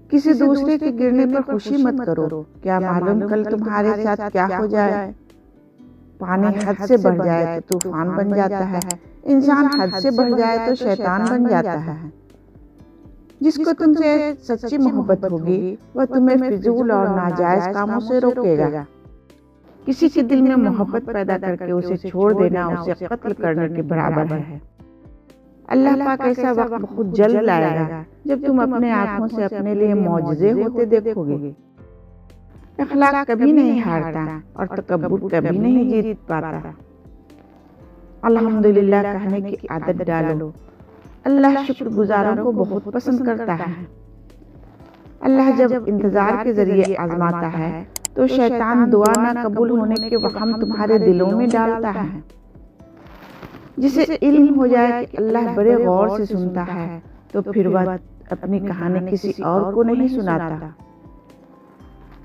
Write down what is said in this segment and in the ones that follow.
کسی دوسرے کے گرنے پر خوشی مت کرو، کیا معلوم کل تمہارے ساتھ کیا ہو جائے۔ پانی حد سے بڑھ جائے تو طوفان بن جاتا ہے، انسان حد سے بڑھ جائے تو شیطان بن جاتا ہے۔ جس کو تم سے سچی محبت ہوگی وہ تمہیں فضول اور ناجائز کاموں سے روکے گا۔ کسی کے دل میں محبت پیدا کر کے اسے چھوڑ دینا اسے قتل کرنے کے برابر ہے۔ اللہ پاک ایسا وقت بہت جلد لائے گا جب تم اپنے آنکھوں سے اپنے لیے معجزے ہوتے دیکھو گے۔ اخلاق کبھی نہیں ہارتا اور تکبر کبھی نہیں جیت پاتا۔ الحمدللہ کہنے کی عادت ڈالو، اللہ شکر گزاروں کو بہت پسند کرتا ہے۔ اللہ جب انتظار کے ذریعے آزماتا ہے تو شیطان دعا نہ قبول ہونے کے وہم تمہارے دلوں میں ڈالتا ہے۔ جسے علم ہو جائے کہ اللہ بڑے غور سے سنتا ہے تو پھر وہ اپنی کہانی کسی اور کو نہیں سناتا۔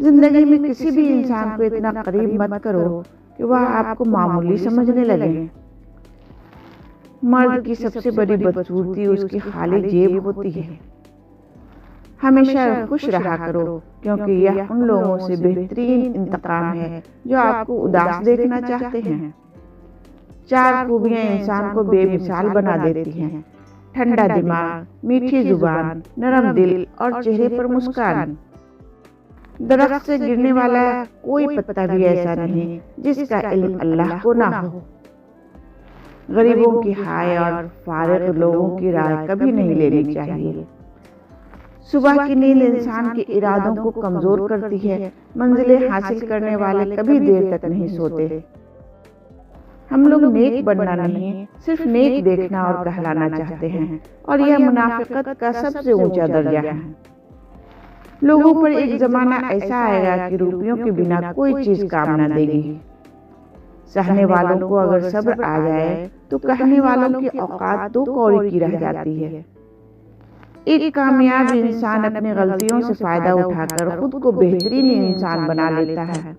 زندگی میں کسی بھی انسان کو اتنا قریب مت کرو کہ وہ آپ کو معمولی سمجھنے لگے۔ مرد کی سب سے بڑی بدصورتی اس کی خالی جیب ہوتی ہے۔ ہمیشہ خوش رہا کرو کیونکہ یہ ان لوگوں سے بہترین انتقام ہے جو آپ کو اداس دیکھنا چاہتے ہیں۔ چار خوبیاں انسان کو بے مثال بنا دیتی ہیں: ٹھنڈا دماغ، میٹھی زبان، نرم دل اور چہرے پر مسکان۔ درخت سے گرنے والا کوئی پتا بھی ایسا نہیں جس کا علم اللہ کو نہ ہو۔ غریبوں کی ہائے اور فارغ لوگوں کی رائے کبھی نہیں لینی چاہیے۔ صبح کی نیند انسان کے ارادوں کو کمزور کرتی ہے۔ منزلیں حاصل کرنے والے کبھی دیر تک نہیں سوتے۔ ہم لوگ نیک بننا نہیں، صرف نیک دیکھنا اور کہلانا چاہتے ہیں، اور یہ منافقت کا سب سے اونچا درجہ ہے۔ لوگوں پر ایک زمانہ ایسا آئے گا کہ روپیوں کے بنا کوئی چیز کام نہ دے گی۔ سہنے والوں کو اگر صبر آ جائے تو کہنے والوں کی اوقات دو کوڑی کی رہ جاتی ہے۔ ایک کامیاب انسان اپنی غلطیوں سے فائدہ اٹھا کر خود کو بہترین انسان بنا لیتا ہے۔